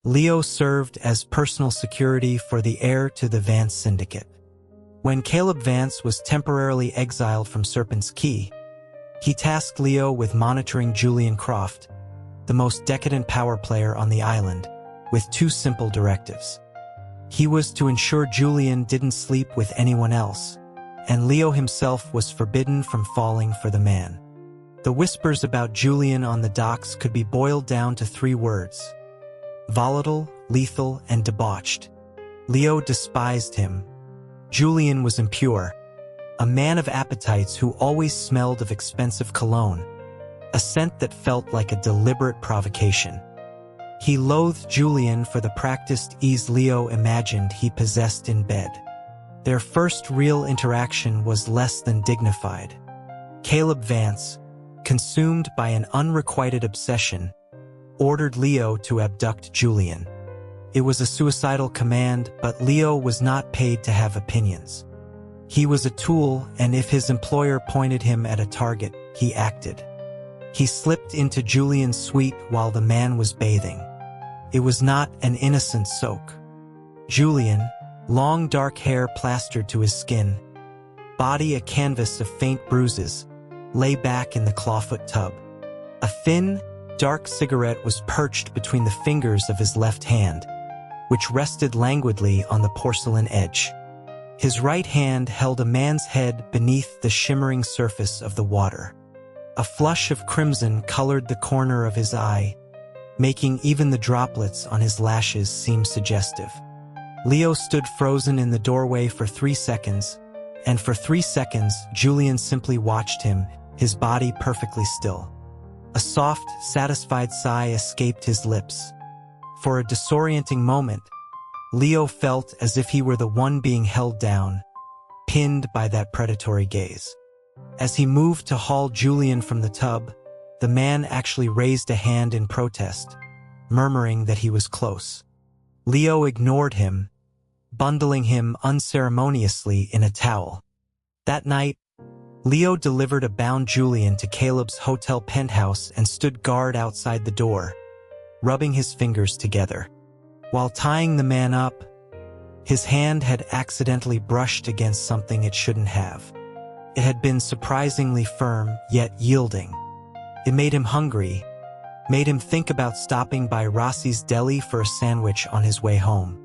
Leo served as personal security for the heir to the Vance syndicate. When Caleb Vance was temporarily exiled from Serpent's Key, he tasked Leo with monitoring Julian Croft, the most decadent power player on the island, with two simple directives. He was to ensure Julian didn't sleep with anyone else, and Leo himself was forbidden from falling for the man. The whispers about Julian on the docks could be boiled down to 3 words: volatile, lethal, and debauched. Leo despised him. Julian was impure, a man of appetites who always smelled of expensive cologne, a scent that felt like a deliberate provocation. He loathed Julian for the practiced ease Leo imagined he possessed in bed. Their first real interaction was less than dignified. Caleb Vance, consumed by an unrequited obsession, ordered Leo to abduct Julian. It was a suicidal command, but Leo was not paid to have opinions. He was a tool, and if his employer pointed him at a target, he acted. He slipped into Julian's suite while the man was bathing. It was not an innocent soak. Julian, long dark hair plastered to his skin, body a canvas of faint bruises, lay back in the clawfoot tub. A thin, dark cigarette was perched between the fingers of his left hand, which rested languidly on the porcelain edge. His right hand held a man's head beneath the shimmering surface of the water. A flush of crimson colored the corner of his eye, making even the droplets on his lashes seem suggestive. Leo stood frozen in the doorway for 3 seconds, and for 3 seconds Julian simply watched him, his body perfectly still. A soft, satisfied sigh escaped his lips. For a disorienting moment, Leo felt as if he were the one being held down, pinned by that predatory gaze. As he moved to haul Julian from the tub, the man actually raised a hand in protest, murmuring that he was close. Leo ignored him, bundling him unceremoniously in a towel. That night, Leo delivered a bound Julian to Caleb's hotel penthouse and stood guard outside the door, rubbing his fingers together. While tying the man up, his hand had accidentally brushed against something it shouldn't have. It had been surprisingly firm, yet yielding. It made him hungry, made him think about stopping by Rossi's Deli for a sandwich on his way home.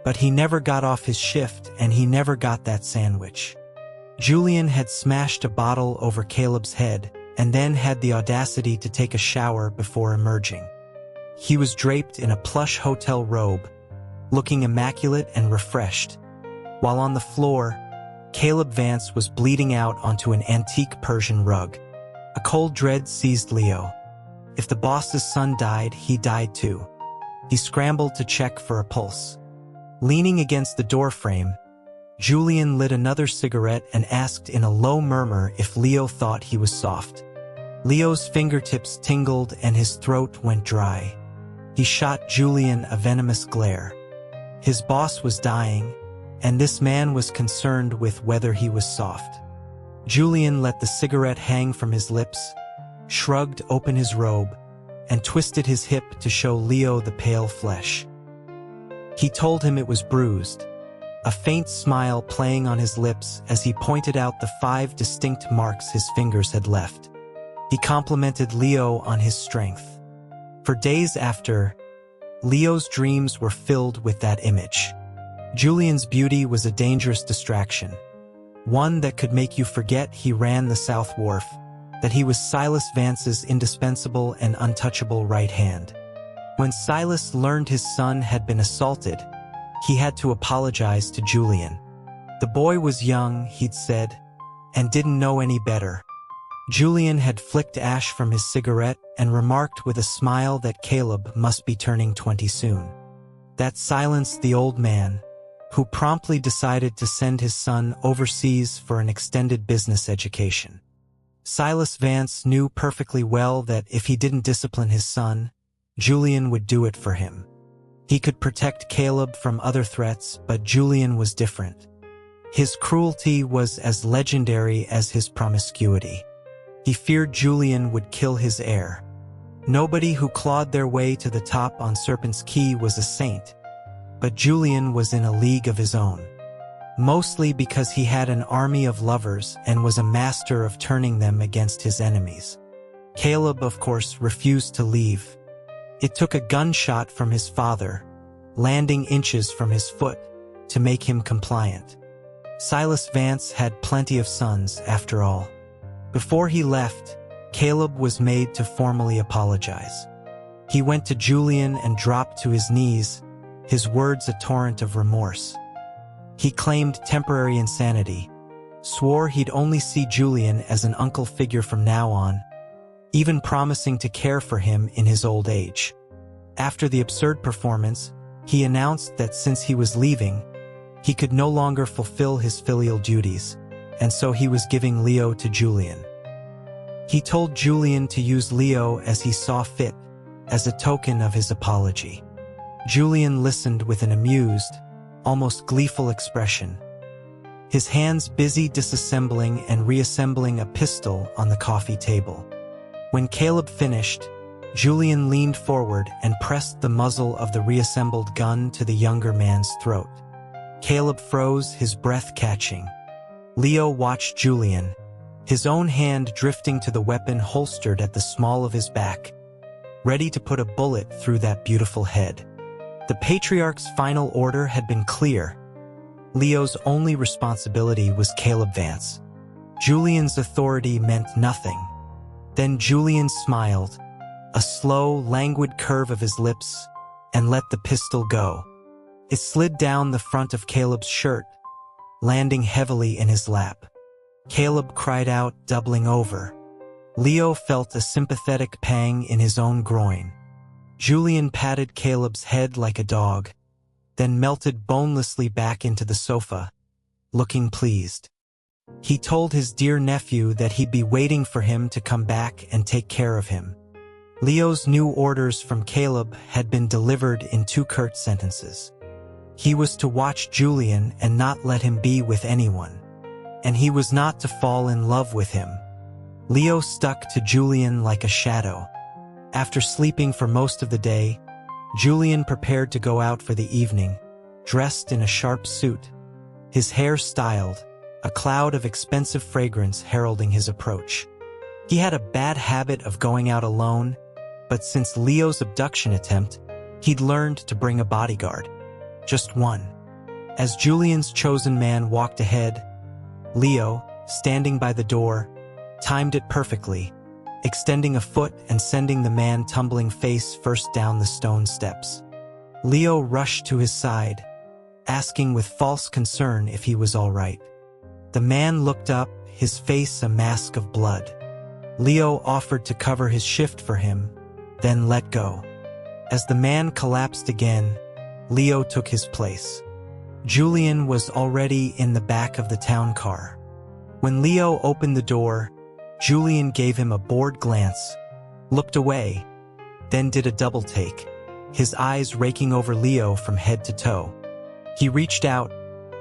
But he never got off his shift, and he never got that sandwich. Julian had smashed a bottle over Caleb's head, and then had the audacity to take a shower before emerging. He was draped in a plush hotel robe, looking immaculate and refreshed, while on the floor, Caleb Vance was bleeding out onto an antique Persian rug. A cold dread seized Leo. If the boss's son died, he died too. He scrambled to check for a pulse. Leaning against the doorframe, Julian lit another cigarette and asked in a low murmur if Leo thought he was soft. Leo's fingertips tingled and his throat went dry. He shot Julian a venomous glare. His boss was dying, and this man was concerned with whether he was soft. Julian let the cigarette hang from his lips, shrugged open his robe, and twisted his hip to show Leo the pale flesh. He told him it was bruised, a faint smile playing on his lips as he pointed out the 5 distinct marks his fingers had left. He complimented Leo on his strength. For days after, Leo's dreams were filled with that image. Julian's beauty was a dangerous distraction, one that could make you forget he ran the South Wharf, that he was Silas Vance's indispensable and untouchable right hand. When Silas learned his son had been assaulted, he had to apologize to Julian. The boy was young, he'd said, and didn't know any better. Julian had flicked ash from his cigarette and remarked with a smile that Caleb must be turning 20 soon. That silenced the old man, who promptly decided to send his son overseas for an extended business education. Silas Vance knew perfectly well that if he didn't discipline his son, Julian would do it for him. He could protect Caleb from other threats, but Julian was different. His cruelty was as legendary as his promiscuity. He feared Julian would kill his heir. Nobody who clawed their way to the top on Serpent's Key was a saint, but Julian was in a league of his own. Mostly because he had an army of lovers and was a master of turning them against his enemies. Caleb, of course, refused to leave. It took a gunshot from his father, landing inches from his foot, to make him compliant. Silas Vance had plenty of sons, after all. Before he left, Caleb was made to formally apologize. He went to Julian and dropped to his knees, his words a torrent of remorse. He claimed temporary insanity, swore he'd only see Julian as an uncle figure from now on, even promising to care for him in his old age. After the absurd performance, he announced that since he was leaving, he could no longer fulfill his filial duties, and so he was giving Leo to Julian. He told Julian to use Leo as he saw fit, as a token of his apology. Julian listened with an amused, almost gleeful expression, his hands busy disassembling and reassembling a pistol on the coffee table. When Caleb finished, Julian leaned forward and pressed the muzzle of the reassembled gun to the younger man's throat. Caleb froze, his breath catching. Leo watched Julian, his own hand drifting to the weapon holstered at the small of his back, ready to put a bullet through that beautiful head. The patriarch's final order had been clear. Leo's only responsibility was Caleb Vance. Julian's authority meant nothing. Then Julian smiled, a slow, languid curve of his lips, and let the pistol go. It slid down the front of Caleb's shirt, landing heavily in his lap. Caleb cried out, doubling over. Leo felt a sympathetic pang in his own groin. Julian patted Caleb's head like a dog, then melted bonelessly back into the sofa, looking pleased. He told his dear nephew that he'd be waiting for him to come back and take care of him. Leo's new orders from Caleb had been delivered in 2 curt sentences. He was to watch Julian and not let him be with anyone, and he was not to fall in love with him. Leo stuck to Julian like a shadow. After sleeping for most of the day, Julian prepared to go out for the evening, dressed in a sharp suit, his hair styled, a cloud of expensive fragrance heralding his approach. He had a bad habit of going out alone, but since Leo's abduction attempt, he'd learned to bring a bodyguard. Just one. As Julian's chosen man walked ahead, Leo, standing by the door, timed it perfectly, extending a foot and sending the man tumbling face first down the stone steps. Leo rushed to his side, asking with false concern if he was all right. The man looked up, his face a mask of blood. Leo offered to cover his shift for him, then let go. As the man collapsed again, Leo took his place. Julian was already in the back of the town car. When Leo opened the door, Julian gave him a bored glance, looked away, then did a double take, his eyes raking over Leo from head to toe. He reached out,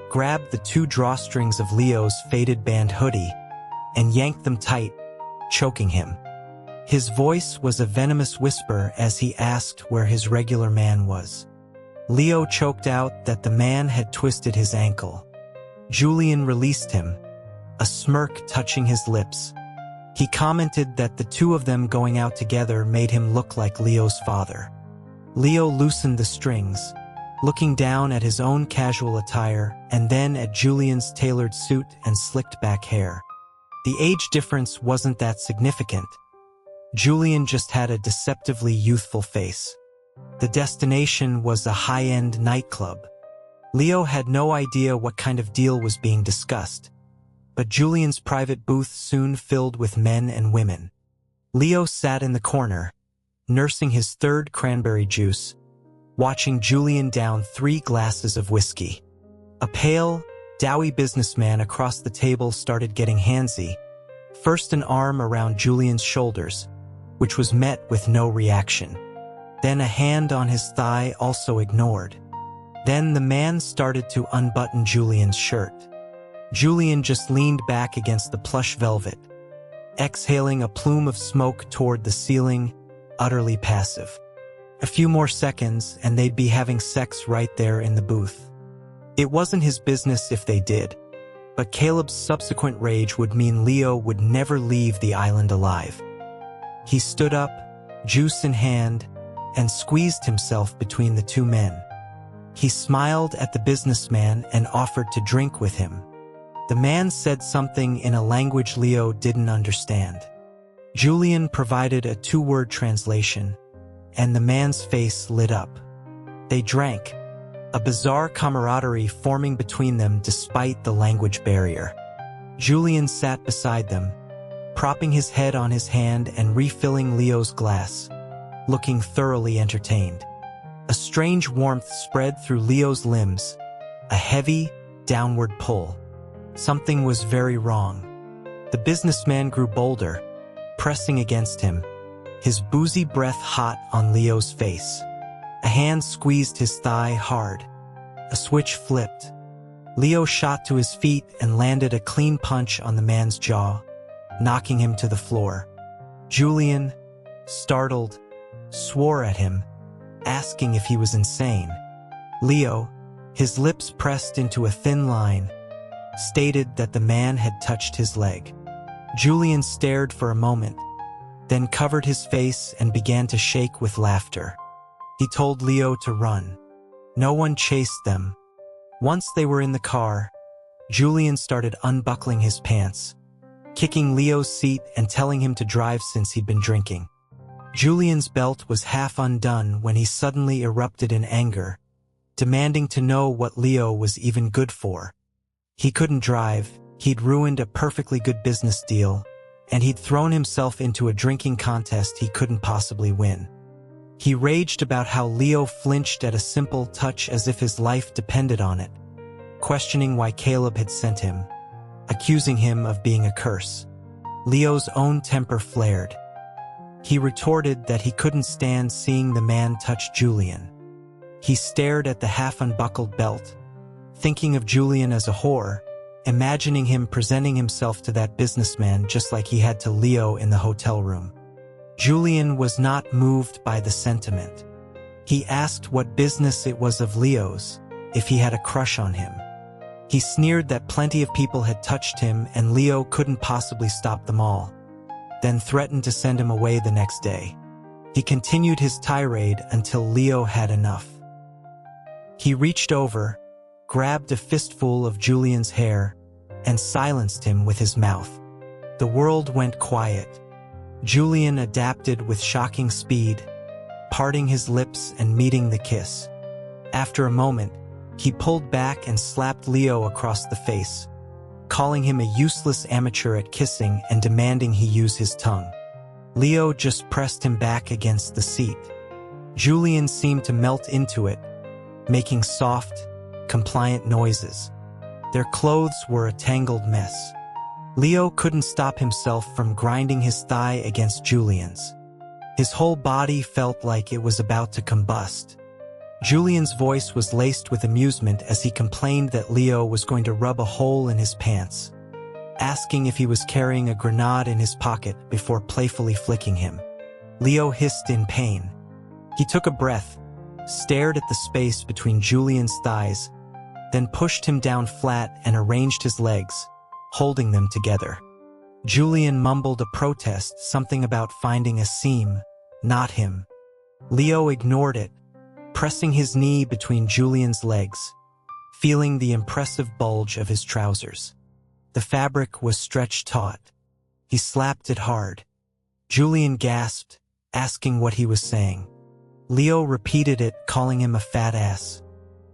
grabbed the 2 drawstrings of Leo's faded band hoodie, and yanked them tight, choking him. His voice was a venomous whisper as he asked where his regular man was. Leo choked out that the man had twisted his ankle. Julian released him, a smirk touching his lips. He commented that the 2 of them going out together made him look like Leo's father. Leo loosened the strings, looking down at his own casual attire and then at Julian's tailored suit and slicked back hair. The age difference wasn't that significant. Julian just had a deceptively youthful face. The destination was a high-end nightclub. Leo had no idea what kind of deal was being discussed, but Julian's private booth soon filled with men and women. Leo sat in the corner, nursing his 3rd cranberry juice, watching Julian down 3 glasses of whiskey. A pale, doughy businessman across the table started getting handsy, first an arm around Julian's shoulders, which was met with no reaction. Then a hand on his thigh, also ignored. Then the man started to unbutton Julian's shirt. Julian just leaned back against the plush velvet, exhaling a plume of smoke toward the ceiling, utterly passive. A few more seconds and they'd be having sex right there in the booth. It wasn't his business if they did, but Caleb's subsequent rage would mean Leo would never leave the island alive. He stood up, juice in hand, and squeezed himself between the two men. He smiled at the businessman and offered to drink with him. The man said something in a language Leo didn't understand. Julian provided a two-word translation, and the man's face lit up. They drank, a bizarre camaraderie forming between them despite the language barrier. Julian sat beside them, propping his head on his hand and refilling Leo's glass, looking thoroughly entertained. A strange warmth spread through Leo's limbs, a heavy, downward pull. Something was very wrong. The businessman grew bolder, pressing against him, his boozy breath hot on Leo's face. A hand squeezed his thigh hard. A switch flipped. Leo shot to his feet and landed a clean punch on the man's jaw, knocking him to the floor. Julian, startled, swore at him, asking if he was insane. Leo, his lips pressed into a thin line, stated that the man had touched his leg. Julian stared for a moment, then covered his face and began to shake with laughter. He told Leo to run. No one chased them. Once they were in the car, Julian started unbuckling his pants, kicking Leo's seat and telling him to drive since he'd been drinking. Julian's belt was half undone when he suddenly erupted in anger, demanding to know what Leo was even good for. He couldn't drive, he'd ruined a perfectly good business deal, and he'd thrown himself into a drinking contest he couldn't possibly win. He raged about how Leo flinched at a simple touch as if his life depended on it, questioning why Caleb had sent him, accusing him of being a curse. Leo's own temper flared. He retorted that he couldn't stand seeing the man touch Julian. He stared at the half-unbuckled belt, thinking of Julian as a whore, imagining him presenting himself to that businessman just like he had to Leo in the hotel room. Julian was not moved by the sentiment. He asked what business it was of Leo's, if he had a crush on him. He sneered that plenty of people had touched him and Leo couldn't possibly stop them all, then threatened to send him away the next day. He continued his tirade until Leo had enough. He reached over, grabbed a fistful of Julian's hair, and silenced him with his mouth. The world went quiet. Julian adapted with shocking speed, parting his lips and meeting the kiss. After a moment, he pulled back and slapped Leo across the face, calling him a useless amateur at kissing and demanding he use his tongue. Leo just pressed him back against the seat. Julian seemed to melt into it, making soft, compliant noises. Their clothes were a tangled mess. Leo couldn't stop himself from grinding his thigh against Julian's. His whole body felt like it was about to combust. Julian's voice was laced with amusement as he complained that Leo was going to rub a hole in his pants, asking if he was carrying a grenade in his pocket before playfully flicking him. Leo hissed in pain. He took a breath, stared at the space between Julian's thighs, then pushed him down flat and arranged his legs, holding them together. Julian mumbled a protest, something about finding a seam, not him. Leo ignored it, pressing his knee between Julian's legs, feeling the impressive bulge of his trousers. The fabric was stretched taut. He slapped it hard. Julian gasped, asking what he was saying. Leo repeated it, calling him a fat ass.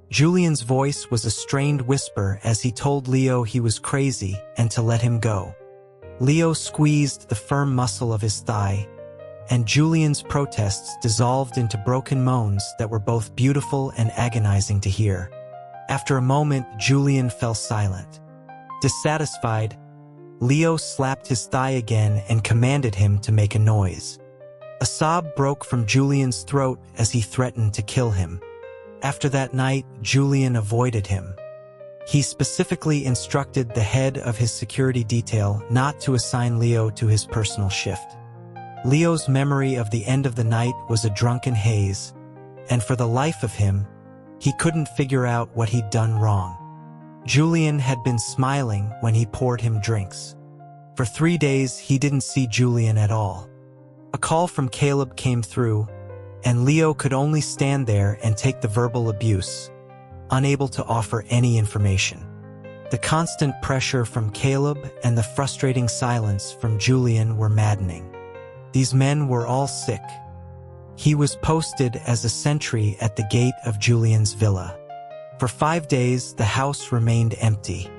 Julian's voice was a strained whisper as he told Leo he was crazy and to let him go. Leo squeezed the firm muscle of his thigh, and Julian's protests dissolved into broken moans that were both beautiful and agonizing to hear. After a moment, Julian fell silent. Dissatisfied, Leo slapped his thigh again and commanded him to make a noise. A sob broke from Julian's throat as he threatened to kill him. After that night, Julian avoided him. He specifically instructed the head of his security detail not to assign Leo to his personal shift. Leo's memory of the end of the night was a drunken haze, and for the life of him, he couldn't figure out what he'd done wrong. Julian had been smiling when he poured him drinks. For 3 days, he didn't see Julian at all. A call from Caleb came through, and Leo could only stand there and take the verbal abuse, unable to offer any information. The constant pressure from Caleb and the frustrating silence from Julian were maddening. These men were all sick. He was posted as a sentry at the gate of Julian's villa. For 5 days, the house remained empty.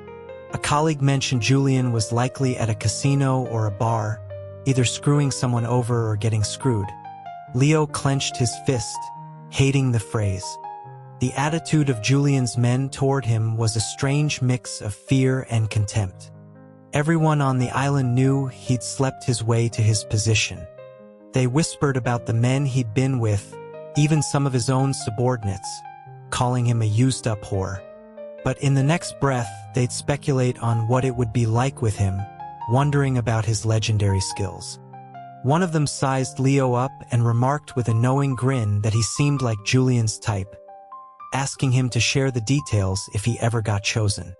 A colleague mentioned Julian was likely at a casino or a bar, either screwing someone over or getting screwed. Leo clenched his fist, hating the phrase. The attitude of Julian's men toward him was a strange mix of fear and contempt. Everyone on the island knew he'd slept his way to his position. They whispered about the men he'd been with, even some of his own subordinates, calling him a used-up whore. But in the next breath, they'd speculate on what it would be like with him, wondering about his legendary skills. One of them sized Leo up and remarked with a knowing grin that he seemed like Julian's type, asking him to share the details if he ever got chosen.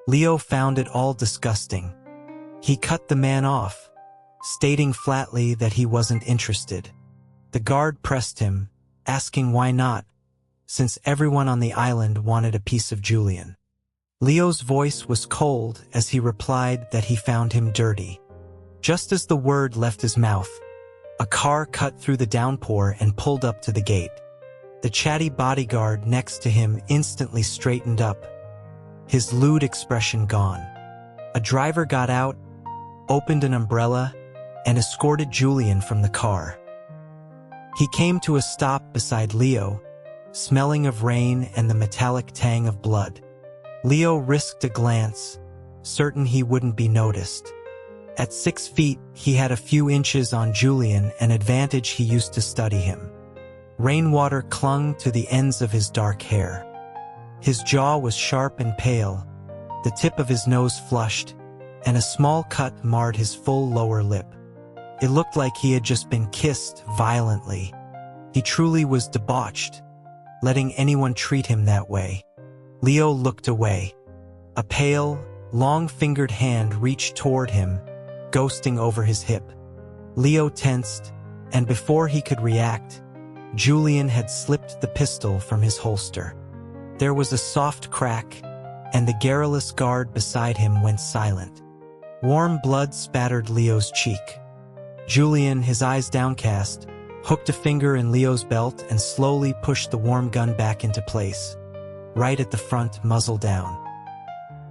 Leo found it all disgusting. He cut the man off, stating flatly that he wasn't interested. The guard pressed him, asking why not, since everyone on the island wanted a piece of Julian. Leo's voice was cold as he replied that he found him dirty. Just as the word left his mouth, a car cut through the downpour and pulled up to the gate. The chatty bodyguard next to him instantly straightened up, his lewd expression gone. A driver got out, opened an umbrella, and escorted Julian from the car. He came to a stop beside Leo, smelling of rain and the metallic tang of blood. Leo risked a glance, certain he wouldn't be noticed. At 6 feet, he had a few inches on Julian, an advantage he used to study him. Rainwater clung to the ends of his dark hair. His jaw was sharp and pale, the tip of his nose flushed, and a small cut marred his full lower lip. It looked like he had just been kissed violently. He truly was debauched, letting anyone treat him that way. Leo looked away. A pale, long-fingered hand reached toward him, ghosting over his hip. Leo tensed, and before he could react, Julian had slipped the pistol from his holster. There was a soft crack, and the garrulous guard beside him went silent. Warm blood spattered Leo's cheek. Julian, his eyes downcast, hooked a finger in Leo's belt and slowly pushed the warm gun back into place, right at the front, muzzle down.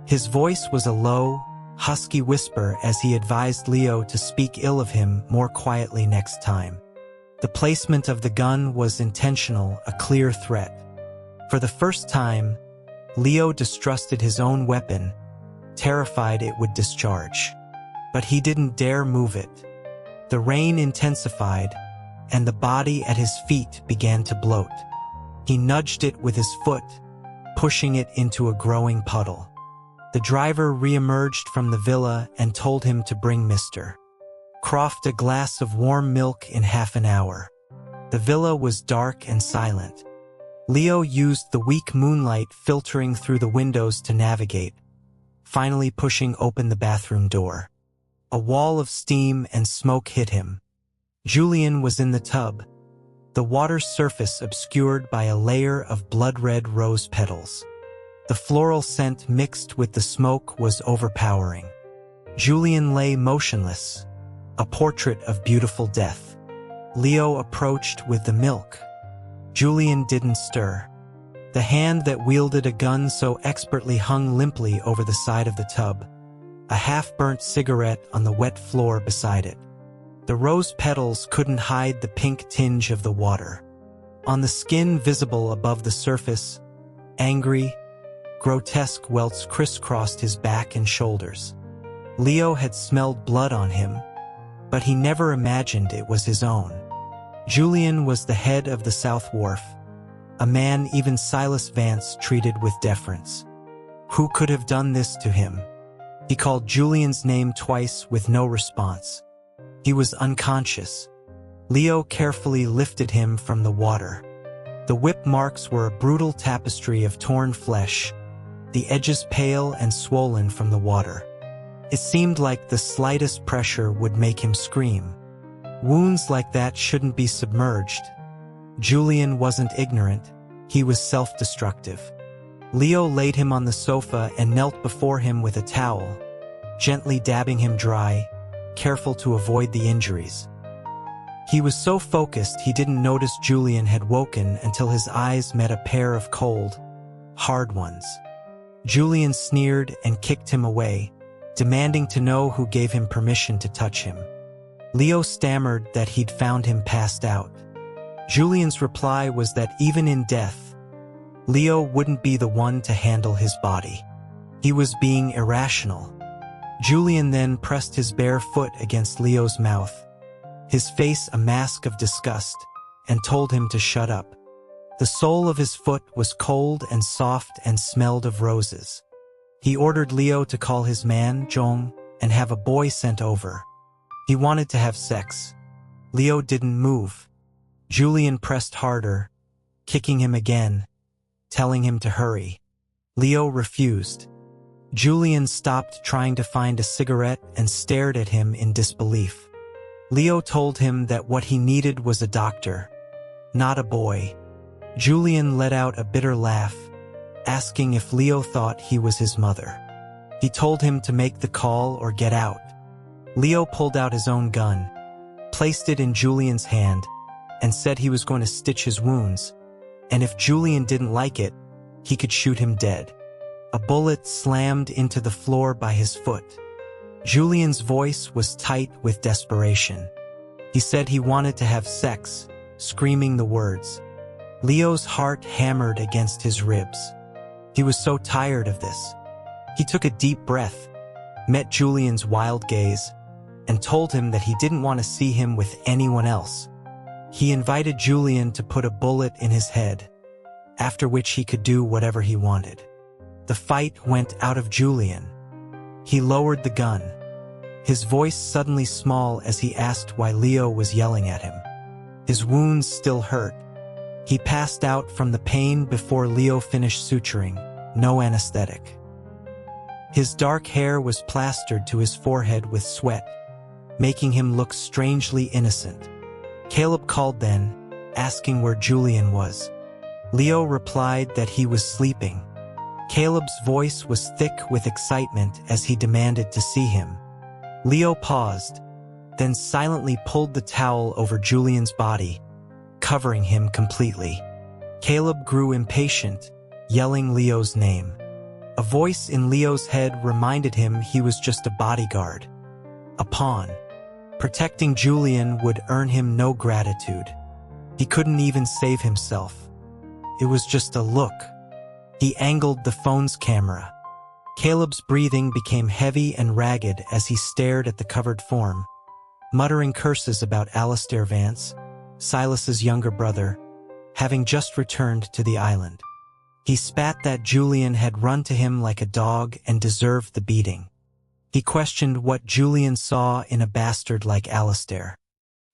His voice was a low, husky whisper as he advised Leo to speak ill of him more quietly next time. The placement of the gun was intentional, a clear threat. For the first time, Leo distrusted his own weapon, terrified it would discharge. But he didn't dare move it. The rain intensified, and the body at his feet began to bloat. He nudged it with his foot, pushing it into a growing puddle. The driver re-emerged from the villa and told him to bring Mr. Croft a glass of warm milk in half an hour. The villa was dark and silent. Leo used the weak moonlight filtering through the windows to navigate, finally pushing open the bathroom door. A wall of steam and smoke hit him. Julian was in the tub, the water's surface obscured by a layer of blood-red rose petals. The floral scent mixed with the smoke was overpowering. Julian lay motionless, a portrait of beautiful death. Leo approached with the milk. Julian didn't stir. The hand that wielded a gun so expertly hung limply over the side of the tub, a half-burnt cigarette on the wet floor beside it. The rose petals couldn't hide the pink tinge of the water. On the skin visible above the surface, angry, grotesque welts crisscrossed his back and shoulders. Leo had smelled blood on him, but he never imagined it was his own. Julian was the head of the South Wharf, a man even Silas Vance treated with deference. Who could have done this to him? He called Julian's name twice with no response. He was unconscious, Leo carefully lifted him from the water. The whip marks were a brutal tapestry of torn flesh, the edges pale and swollen from the water. It seemed like the slightest pressure would make him scream. Wounds like that shouldn't be submerged. Julian wasn't ignorant, he was self-destructive. Leo laid him on the sofa and knelt before him with a towel, gently dabbing him dry, careful to avoid the injuries. He was so focused he didn't notice Julian had woken until his eyes met a pair of cold, hard ones. Julian sneered and kicked him away, demanding to know who gave him permission to touch him. Leo stammered that he'd found him passed out. Julian's reply was that even in death, Leo wouldn't be the one to handle his body. He was being irrational. Julian then pressed his bare foot against Leo's mouth, his face a mask of disgust, and told him to shut up. The sole of his foot was cold and soft and smelled of roses. He ordered Leo to call his man, Zhong, and have a boy sent over. He wanted to have sex. Leo didn't move. Julian pressed harder, kicking him again, telling him to hurry. Leo refused. Julian stopped trying to find a cigarette and stared at him in disbelief. Leo told him that what he needed was a doctor, not a boy. Julian let out a bitter laugh, asking if Leo thought he was his mother. He told him to make the call or get out. Leo pulled out his own gun, placed it in Julian's hand, and said he was going to stitch his wounds, and if Julian didn't like it, he could shoot him dead. A bullet slammed into the floor by his foot. Julian's voice was tight with desperation. He said he wanted to have sex, screaming the words. Leo's heart hammered against his ribs. He was so tired of this. He took a deep breath, met Julian's wild gaze, and told him that he didn't want to see him with anyone else. He invited Julian to put a bullet in his head, after which he could do whatever he wanted. The fight went out of Julian. He lowered the gun, his voice suddenly small as he asked why Leo was yelling at him. His wounds still hurt. He passed out from the pain before Leo finished suturing, no anesthetic. His dark hair was plastered to his forehead with sweat, making him look strangely innocent. Caleb called then, asking where Julian was. Leo replied that he was sleeping. Caleb's voice was thick with excitement as he demanded to see him. Leo paused, then silently pulled the towel over Julian's body, covering him completely. Caleb grew impatient, yelling Leo's name. A voice in Leo's head reminded him he was just a bodyguard, a pawn. Protecting Julian would earn him no gratitude. He couldn't even save himself. It was just a look. He angled the phone's camera. Caleb's breathing became heavy and ragged as he stared at the covered form, muttering curses about Alistair Vance, Silas's younger brother, having just returned to the island. He spat that Julian had run to him like a dog and deserved the beating. He questioned what Julian saw in a bastard like Alistair.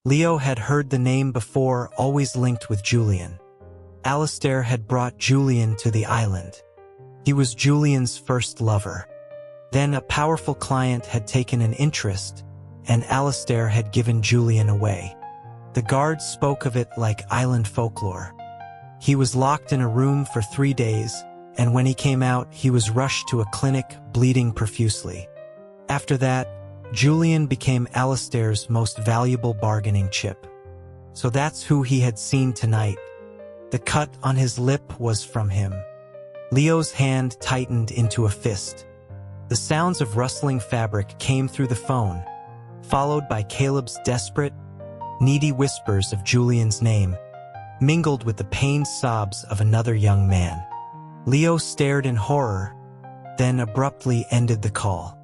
Leo had heard the name before, always linked with Julian. Alistair had brought Julian to the island. He was Julian's first lover. Then a powerful client had taken an interest, and Alistair had given Julian away. The guards spoke of it like island folklore. He was locked in a room for 3 days, and when he came out, he was rushed to a clinic, bleeding profusely. After that, Julian became Alistair's most valuable bargaining chip. So that's who he had seen tonight. The cut on his lip was from him. Leo's hand tightened into a fist. The sounds of rustling fabric came through the phone, followed by Caleb's desperate, needy whispers of Julian's name, mingled with the pained sobs of another young man. Leo stared in horror, then abruptly ended the call.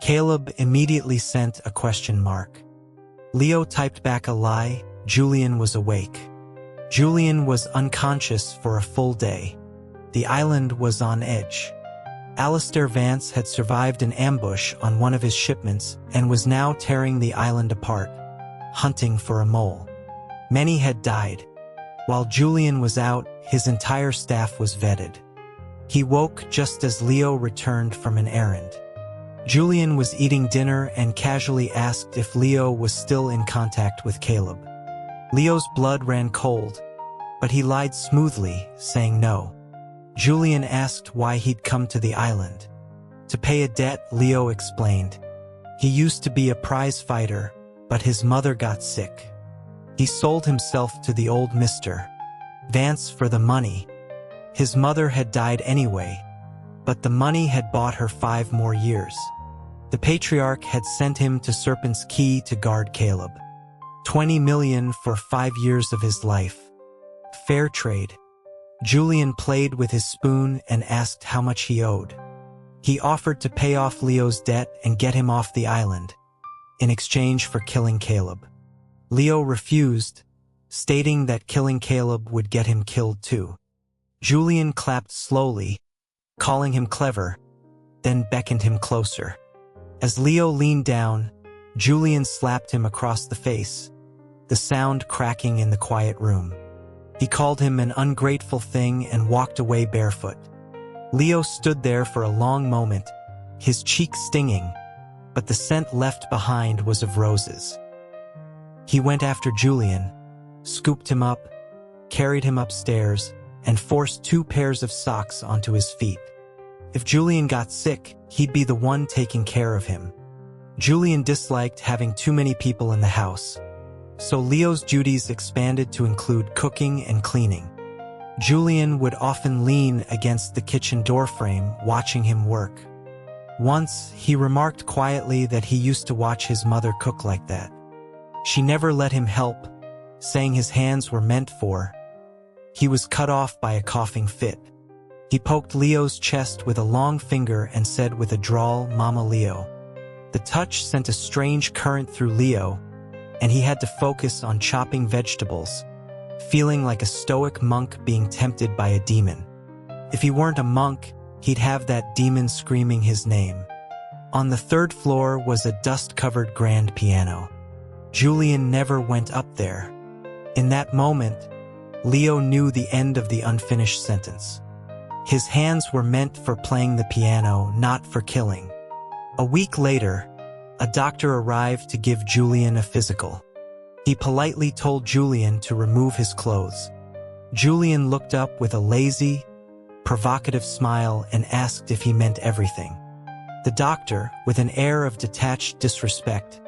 Caleb immediately sent a question mark. Leo typed back a lie. Julian was awake. Julian was unconscious for a full day. The island was on edge. Alistair Vance had survived an ambush on one of his shipments and was now tearing the island apart, hunting for a mole. Many had died. While Julian was out, his entire staff was vetted. He woke just as Leo returned from an errand. Julian was eating dinner and casually asked if Leo was still in contact with Caleb. Leo's blood ran cold, but he lied smoothly, saying no. Julian asked why he'd come to the island. To pay a debt, Leo explained. He used to be a prize fighter, but his mother got sick. He sold himself to the old Mr. Vance for the money. His mother had died anyway, but the money had bought her 5 more years. The patriarch had sent him to Serpent's Key to guard Caleb. 20 million for 5 years of his life. Fair trade. Julian played with his spoon and asked how much he owed. He offered to pay off Leo's debt and get him off the island, in exchange for killing Caleb. Leo refused, stating that killing Caleb would get him killed too. Julian clapped slowly, calling him clever, then beckoned him closer. As Leo leaned down, Julian slapped him across the face, the sound cracking in the quiet room. He called him an ungrateful thing and walked away barefoot. Leo stood there for a long moment, his cheeks stinging, but the scent left behind was of roses. He went after Julian, scooped him up, carried him upstairs, and forced 2 pairs of socks onto his feet. If Julian got sick, he'd be the one taking care of him. Julian disliked having too many people in the house, so Leo's duties expanded to include cooking and cleaning. Julian would often lean against the kitchen doorframe, watching him work. Once, he remarked quietly that he used to watch his mother cook like that. She never let him help, saying his hands were meant for. He was cut off by a coughing fit. He poked Leo's chest with a long finger and said with a drawl, "Mama Leo." The touch sent a strange current through Leo, and he had to focus on chopping vegetables, feeling like a stoic monk being tempted by a demon. If he weren't a monk, he'd have that demon screaming his name. On the 3rd floor was a dust-covered grand piano. Julian never went up there. In that moment, Leo knew the end of the unfinished sentence. His hands were meant for playing the piano, not for killing. A week later, a doctor arrived to give Julian a physical. He politely told Julian to remove his clothes. Julian looked up with a lazy, provocative smile and asked if he meant everything. The doctor, with an air of detached disrespect,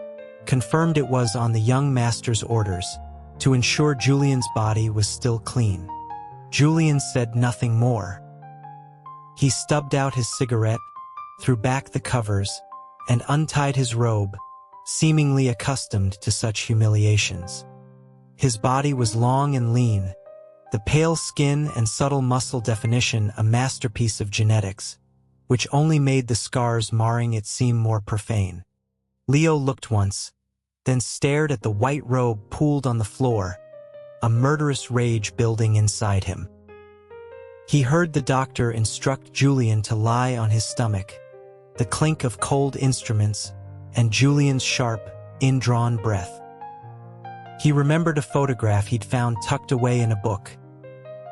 confirmed it was on the young master's orders to ensure Julian's body was still clean. Julian said nothing more. He stubbed out his cigarette, threw back the covers, and untied his robe, seemingly accustomed to such humiliations. His body was long and lean, the pale skin and subtle muscle definition a masterpiece of genetics, which only made the scars marring it seem more profane. Leo looked once, then stared at the white robe pooled on the floor, a murderous rage building inside him. He heard the doctor instruct Julian to lie on his stomach, the clink of cold instruments, and Julian's sharp, indrawn breath. He remembered a photograph he'd found tucked away in a book.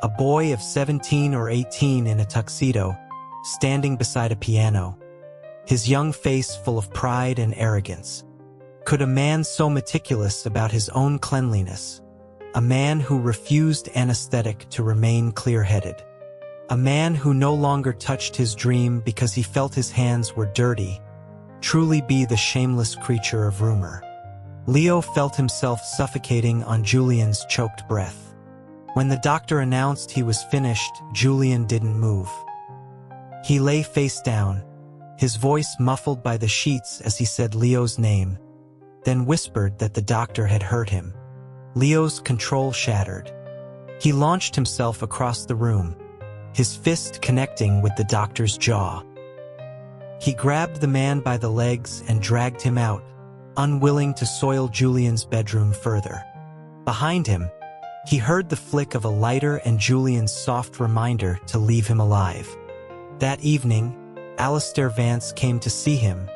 A boy of 17 or 18 in a tuxedo, standing beside a piano, his young face full of pride and arrogance. Could a man so meticulous about his own cleanliness, a man who refused anesthetic to remain clear-headed, a man who no longer touched his dream because he felt his hands were dirty, truly be the shameless creature of rumor? Leo felt himself suffocating on Julian's choked breath. When the doctor announced he was finished, Julian didn't move. He lay face down, his voice muffled by the sheets as he said Leo's name, then whispered that the doctor had heard him. Leo's control shattered. He launched himself across the room, his fist connecting with the doctor's jaw. He grabbed the man by the legs and dragged him out, unwilling to soil Julian's bedroom further. Behind him, he heard the flick of a lighter and Julian's soft reminder to leave him alive. That evening, Alistair Vance came to see him,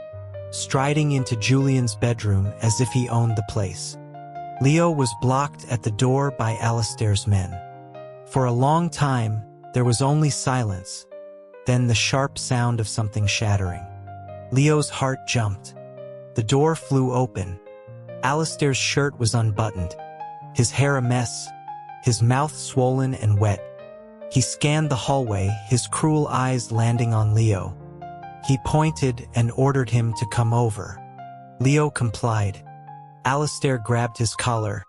striding into Julian's bedroom as if he owned the place. Leo was blocked at the door by Alistair's men. For a long time, there was only silence, then the sharp sound of something shattering. Leo's heart jumped. The door flew open. Alistair's shirt was unbuttoned, his hair a mess, his mouth swollen and wet. He scanned the hallway, his cruel eyes landing on Leo. He pointed and ordered him to come over. Leo complied. Alistair grabbed his collar,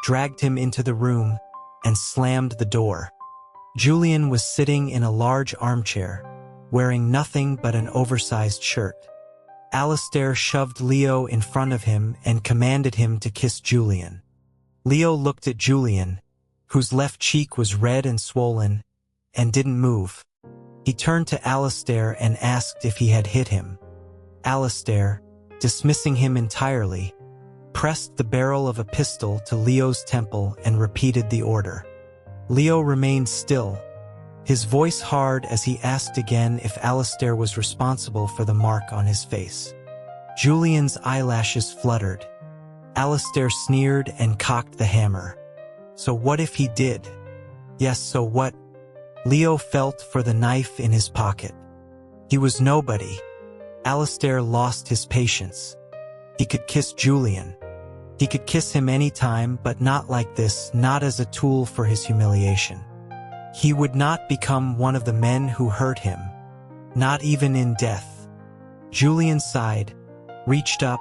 dragged him into the room, and slammed the door. Julian was sitting in a large armchair, wearing nothing but an oversized shirt. Alistair shoved Leo in front of him and commanded him to kiss Julian. Leo looked at Julian, whose left cheek was red and swollen, and didn't move. He turned to Alistair and asked if he had hit him. Alistair, dismissing him entirely, pressed the barrel of a pistol to Leo's temple and repeated the order. Leo remained still, his voice hard as he asked again if Alistair was responsible for the mark on his face. Julian's eyelashes fluttered. Alistair sneered and cocked the hammer. So what if he did? Yes, so what? Leo felt for the knife in his pocket. He was nobody. Alistair lost his patience. He could kiss Julian. He could kiss him anytime, but not like this, not as a tool for his humiliation. He would not become one of the men who hurt him, not even in death. Julian sighed, reached up,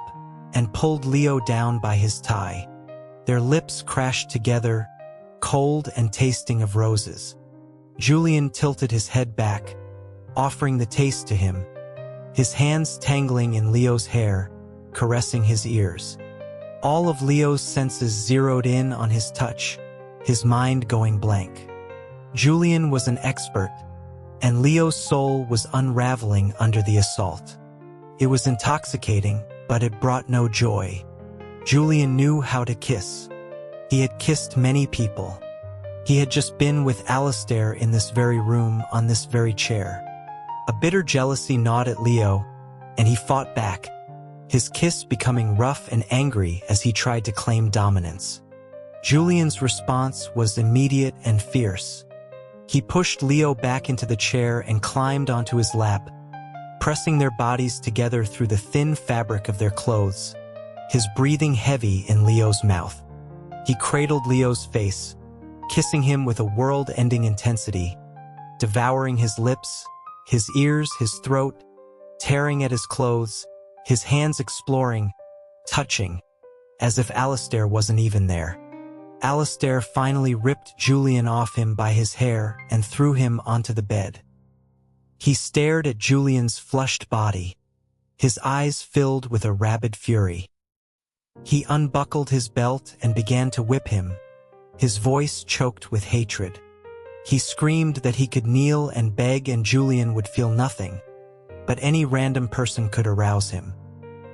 and pulled Leo down by his tie. Their lips crashed together, cold and tasting of roses. Julian tilted his head back, offering the taste to him, his hands tangling in Leo's hair, caressing his ears. All of Leo's senses zeroed in on his touch, his mind going blank. Julian was an expert, and Leo's soul was unraveling under the assault. It was intoxicating, but it brought no joy. Julian knew how to kiss. He had kissed many people. He had just been with Alistair in this very room, on this very chair. A bitter jealousy gnawed at Leo, and he fought back, his kiss becoming rough and angry as he tried to claim dominance. Julian's response was immediate and fierce. He pushed Leo back into the chair and climbed onto his lap, pressing their bodies together through the thin fabric of their clothes, his breathing heavy in Leo's mouth. He cradled Leo's face, kissing him with a world-ending intensity, devouring his lips, his ears, his throat, tearing at his clothes, his hands exploring, touching, as if Alistair wasn't even there. Alistair finally ripped Julian off him by his hair and threw him onto the bed. He stared at Julian's flushed body, his eyes filled with a rabid fury. He unbuckled his belt and began to whip him, his voice choked with hatred. He screamed that he could kneel and beg and Julian would feel nothing, but any random person could arouse him.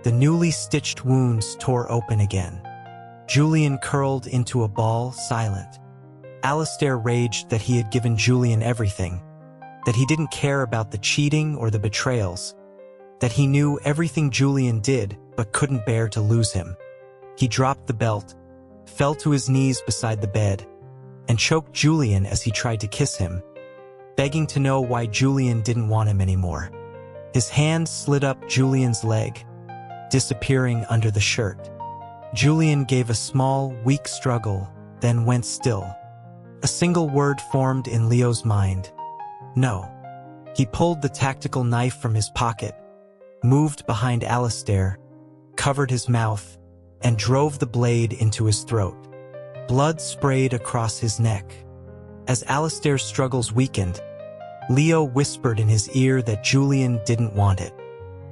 The newly stitched wounds tore open again. Julian curled into a ball, silent. Alistair raged that he had given Julian everything, that he didn't care about the cheating or the betrayals, that he knew everything Julian did but couldn't bear to lose him. He dropped the belt, fell to his knees beside the bed, and choked Julian as he tried to kiss him, begging to know why Julian didn't want him anymore. His hand slid up Julian's leg, disappearing under the shirt. Julian gave a small, weak struggle, then went still. A single word formed in Leo's mind. No. He pulled the tactical knife from his pocket, moved behind Alistair, covered his mouth, and drove the blade into his throat. Blood sprayed across his neck. As Alistair's struggles weakened, Leo whispered in his ear that Julian didn't want it.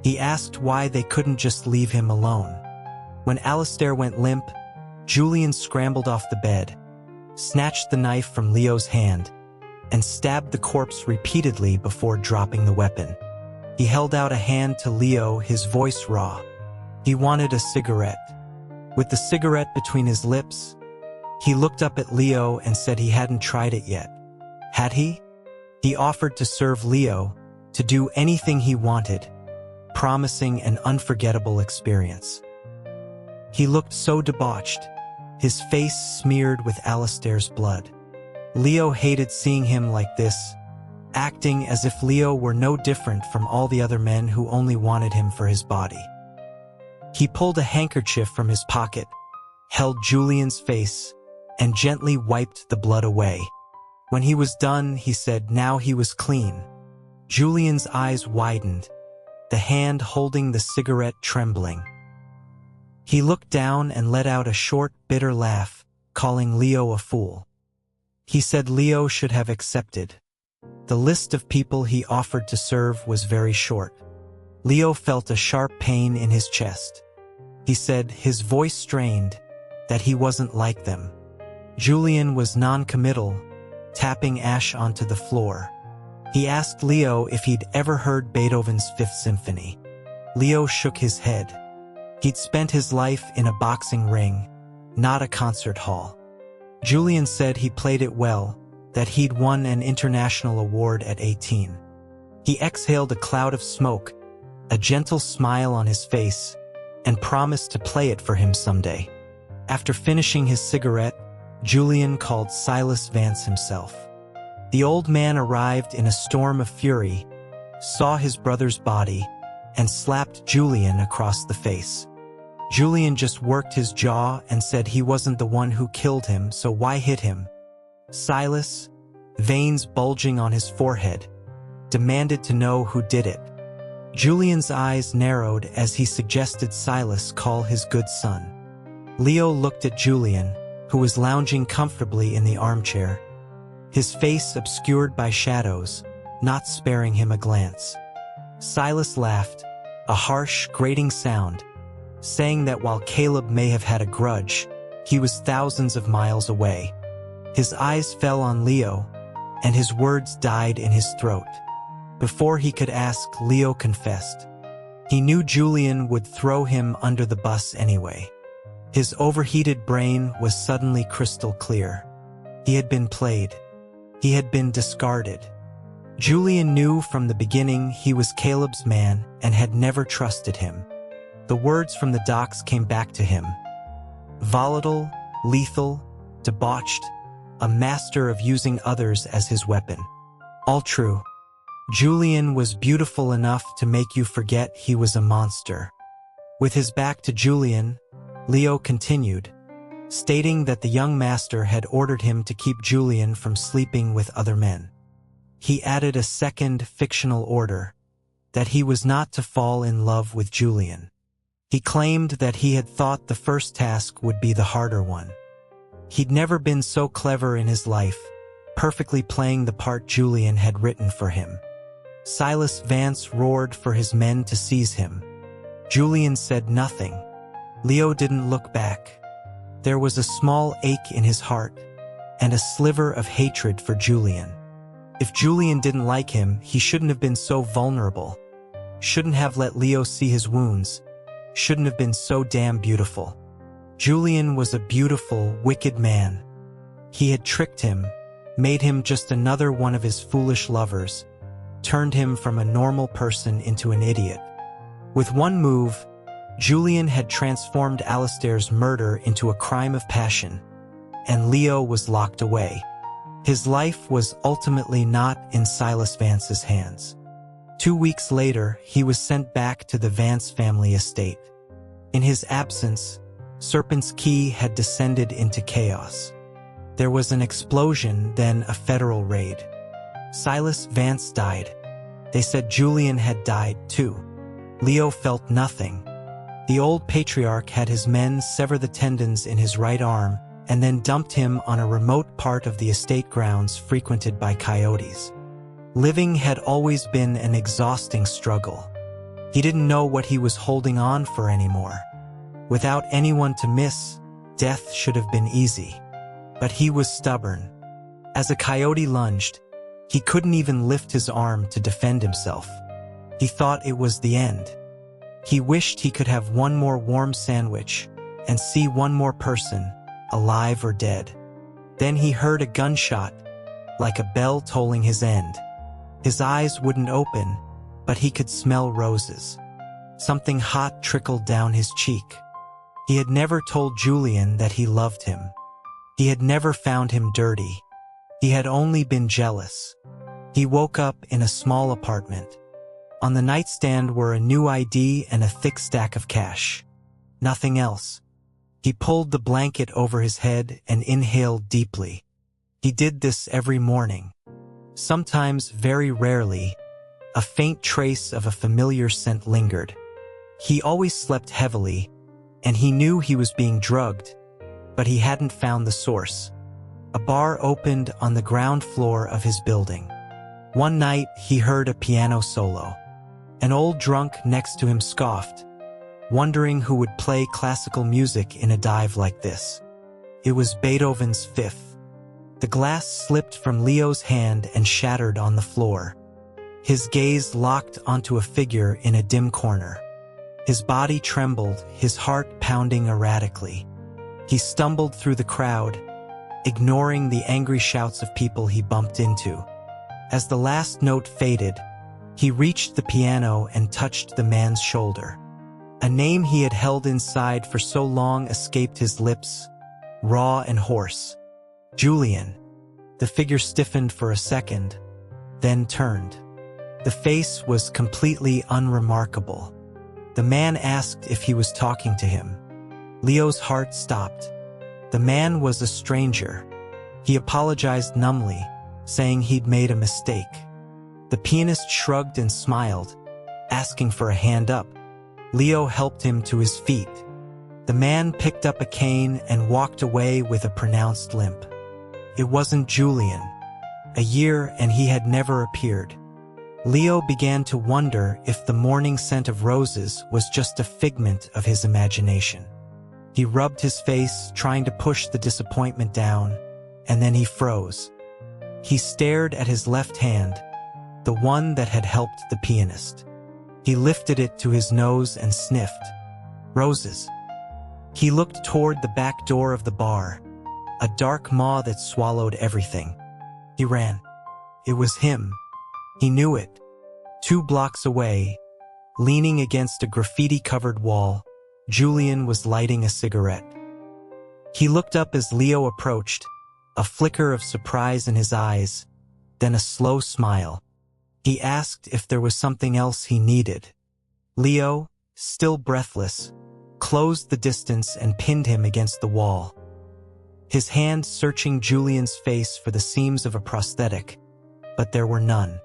He asked why they couldn't just leave him alone. When Alistair went limp, Julian scrambled off the bed, snatched the knife from Leo's hand, and stabbed the corpse repeatedly before dropping the weapon. He held out a hand to Leo, his voice raw. He wanted a cigarette. With the cigarette between his lips, he looked up at Leo and said he hadn't tried it yet. Had he? He offered to serve Leo, to do anything he wanted, promising an unforgettable experience. He looked so debauched. his face smeared with Alistair's blood. Leo hated seeing him like this, acting as if Leo were no different from all the other men who only wanted him for his body. He pulled a handkerchief from his pocket, held Julian's face, and gently wiped the blood away. When he was done, he said now he was clean. Julian's eyes widened, the hand holding the cigarette trembling. He looked down and let out a short, bitter laugh, calling Leo a fool. He said Leo should have accepted. The list of people he offered to serve was very short. Leo felt a sharp pain in his chest. He said, his voice strained, that he wasn't like them. Julian was non-committal, tapping ash onto the floor. He asked Leo if he'd ever heard Beethoven's Fifth Symphony. Leo shook his head. He'd spent his life in a boxing ring, not a concert hall. Julian said he played it well, that he'd won an international award at 18. He exhaled a cloud of smoke, a gentle smile on his face, and promised to play it for him someday. After finishing his cigarette, Julian called Silas Vance himself. The old man arrived in a storm of fury, saw his brother's body, and slapped Julian across the face. Julian just worked his jaw and said he wasn't the one who killed him, so why hit him? Silas, veins bulging on his forehead, demanded to know who did it. Julian's eyes narrowed as he suggested Silas call his good son. Leo looked at Julian, who was lounging comfortably in the armchair, his face obscured by shadows, not sparing him a glance. Silas laughed, a harsh, grating sound, saying that while Caleb may have had a grudge, he was thousands of miles away. His eyes fell on Leo, and his words died in his throat. Before he could ask, Leo confessed. He knew Julian would throw him under the bus anyway. His overheated brain was suddenly crystal clear. He had been played. He had been discarded. Julian knew from the beginning he was Caleb's man and had never trusted him. The words from the docks came back to him. Volatile, lethal, debauched, a master of using others as his weapon. All true. Julian was beautiful enough to make you forget he was a monster. With his back to Julian, Leo continued, stating that the young master had ordered him to keep Julian from sleeping with other men. He added a second fictional order, that he was not to fall in love with Julian. He claimed that he had thought the first task would be the harder one. He'd never been so clever in his life, perfectly playing the part Julian had written for him. Silas Vance roared for his men to seize him. Julian said nothing. Leo didn't look back. There was a small ache in his heart, and a sliver of hatred for Julian. If Julian didn't like him, he shouldn't have been so vulnerable. Shouldn't have let Leo see his wounds. Shouldn't have been so damn beautiful. Julian was a beautiful, wicked man. He had tricked him, made him just another one of his foolish lovers, turned him from a normal person into an idiot. With one move, Julian had transformed Alistair's murder into a crime of passion, and Leo was locked away. His life was ultimately not in Silas Vance's hands. 2 weeks later, he was sent back to the Vance family estate. In his absence, Serpent's Key had descended into chaos. There was an explosion, then a federal raid. Silas Vance died. They said Julian had died too. Leo felt nothing. The old patriarch had his men sever the tendons in his right arm and then dumped him on a remote part of the estate grounds frequented by coyotes. Living had always been an exhausting struggle. He didn't know what he was holding on for anymore. Without anyone to miss, death should have been easy. But he was stubborn. As a coyote lunged, he couldn't even lift his arm to defend himself. He thought it was the end. He wished he could have one more warm sandwich and see one more person, alive or dead. Then he heard a gunshot, like a bell tolling his end. His eyes wouldn't open, but he could smell roses. Something hot trickled down his cheek. He had never told Julian that he loved him. He had never found him dirty. He had only been jealous. He woke up in a small apartment. On the nightstand were a new ID and a thick stack of cash. Nothing else. He pulled the blanket over his head and inhaled deeply. He did this every morning. Sometimes, very rarely, a faint trace of a familiar scent lingered. He always slept heavily, and he knew he was being drugged, but he hadn't found the source. A bar opened on the ground floor of his building. One night, he heard a piano solo. An old drunk next to him scoffed, wondering who would play classical music in a dive like this. It was Beethoven's Fifth. The glass slipped from Leo's hand and shattered on the floor. His gaze locked onto a figure in a dim corner. His body trembled, his heart pounding erratically. He stumbled through the crowd, ignoring the angry shouts of people he bumped into. As the last note faded, he reached the piano and touched the man's shoulder. A name he had held inside for so long escaped his lips, raw and hoarse. Julian. The figure stiffened for a second, then turned. The face was completely unremarkable. The man asked if he was talking to him. Leo's heart stopped. The man was a stranger. He apologized numbly, saying he'd made a mistake. The pianist shrugged and smiled, asking for a hand up. Leo helped him to his feet. The man picked up a cane and walked away with a pronounced limp. It wasn't Julian. A year and he had never appeared. Leo began to wonder if the morning scent of roses was just a figment of his imagination. He rubbed his face, trying to push the disappointment down, and then he froze. He stared at his left hand, the one that had helped the pianist. He lifted it to his nose and sniffed. Roses. He looked toward the back door of the bar, a dark maw that swallowed everything. He ran. It was him. He knew it. 2 blocks away, leaning against a graffiti-covered wall, Julian was lighting a cigarette. He looked up as Leo approached, a flicker of surprise in his eyes, then a slow smile. He asked if there was something else he needed. Leo, still breathless, closed the distance and pinned him against the wall. His hand searching Julian's face for the seams of a prosthetic, but there were none.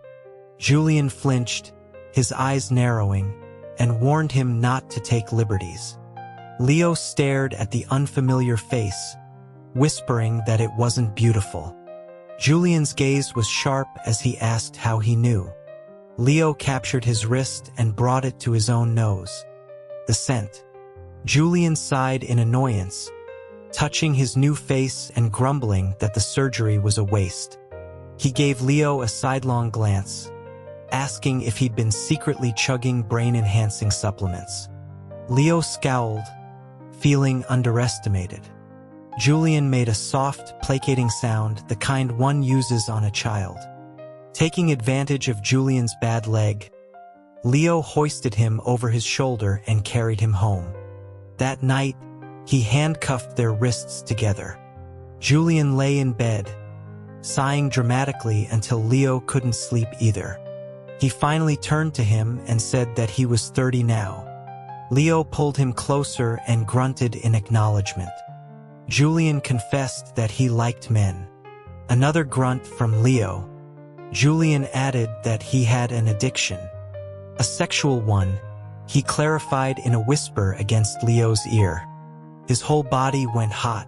Julian flinched, his eyes narrowing, and warned him not to take liberties. Leo stared at the unfamiliar face, whispering that it wasn't beautiful. Julian's gaze was sharp as he asked how he knew. Leo captured his wrist and brought it to his own nose. The scent. Julian sighed in annoyance, touching his new face and grumbling that the surgery was a waste. He gave Leo a sidelong glance, asking if he'd been secretly chugging brain-enhancing supplements. Leo scowled, feeling underestimated. Julian made a soft, placating sound, the kind one uses on a child. Taking advantage of Julian's bad leg, Leo hoisted him over his shoulder and carried him home. That night, he handcuffed their wrists together. Julian lay in bed, sighing dramatically until Leo couldn't sleep either. He finally turned to him and said that he was 30 now. Leo pulled him closer and grunted in acknowledgement. Julian confessed that he liked men. Another grunt from Leo. Julian added that he had an addiction. A sexual one, he clarified in a whisper against Leo's ear. His whole body went hot.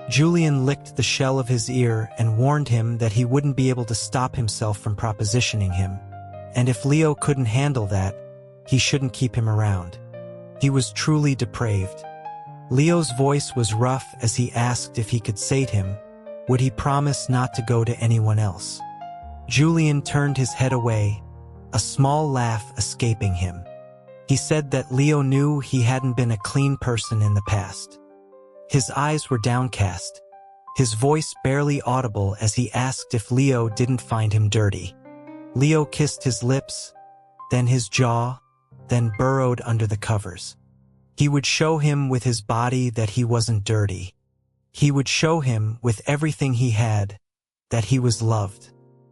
Julian licked the shell of his ear and warned him that he wouldn't be able to stop himself from propositioning him. And if Leo couldn't handle that, he shouldn't keep him around. He was truly depraved. Leo's voice was rough as he asked if he could sate him. Would he promise not to go to anyone else? Julian turned his head away, a small laugh escaping him. He said that Leo knew he hadn't been a clean person in the past. His eyes were downcast, his voice barely audible as he asked if Leo didn't find him dirty. Leo kissed his lips, then his jaw, then burrowed under the covers. He would show him with his body that he wasn't dirty. He would show him with everything he had that he was loved.